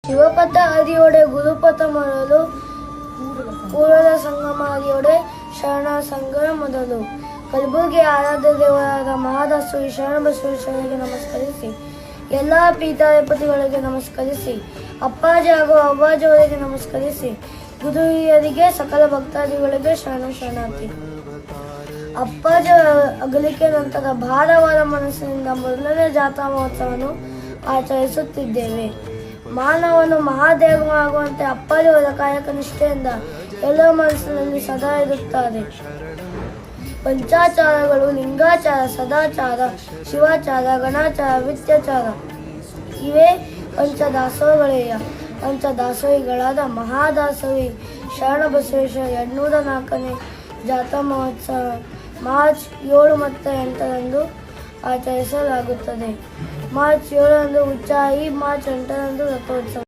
ಶಿವಪಥ ಹರಿಯೋಡೆ ಗುರುಪಥ ಮೊದಲು, ಕೂಡಲ ಸಂಗಮ ಹರಿಯೋಡೆ ಶರಣ ಸಂಘ ಮೊದಲು. ಕಲಬುರಗಿ ಆರಾಧ್ಯ ದೇವರಾದ ಮಹಾದಾಸರು ಶರಣಬಸವೇಶ್ವರರಿಗೆ ನಮಸ್ಕರಿಸಿ, ಎಲ್ಲ ಪೀಠಾಧಿಪತಿಗಳಿಗೆ ನಮಸ್ಕರಿಸಿ, ಅಪ್ಪಾಜಿ ಹಾಗೂ ಅವ್ವಾಜಿ ಅವರಿಗೆ ನಮಸ್ಕರಿಸಿ, ಗುರು ಹಿರಿಯರಿಗೆ ಸಕಲ ಭಕ್ತಾದಿಗಳಿಗೆ ಶರಣಾರ್ಥಿ. ಅಪ್ಪಾಜಿ ಅಗಲಿಕೆ ನಂತರ ಭಾರವಾದ ಮನಸ್ಸಿನಿಂದ ಮೊದಲನೇ ಜಾತ್ರಾ ಮಹೋತ್ಸವವನ್ನು ಆಚರಿಸುತ್ತಿದ್ದೇವೆ. ಮಾನವನು ಮಹಾದೇವನಾಗುವಂತೆ ಅಪ್ಪಾಜಿಯವರ ಕಾಯಕ ನಿಷ್ಠೆಯಿಂದ ಎಲ್ಲರ ಮನಸ್ಸಿನಲ್ಲಿ ಸದಾ ಇರುತ್ತಾರೆ. ಪಂಚಾಚಾರಗಳು ಲಿಂಗಾಚಾರ, ಸದಾಚಾರ, ಶಿವಾಚಾರ, ಗಣಾಚಾರ, ವಿತ್ಯಾಚಾರ ಇವೇ ಪಂಚದಾಸೋಹಗಳೇಯ. ಪಂಚದಾಸೋಹಿಗಳಾದ ಮಹಾದಾಸೋಹಿ ಶರಣಬಸವೇಶ್ವರ 204ನೇ ಜಾತ್ರಾ ಮಹೋತ್ಸವ ಮಾರ್ಚ್ 7 ಮತ್ತು 8ರಂದು ಆಚರಿಸಲಾಗುತ್ತದೆ. ಮಾರ್ಚ್ 7ರಂದು ಉಚ್ಚಾಯಿ, ಮಾರ್ಚ್ 8ರಂದು ರಥೋತ್ಸವ.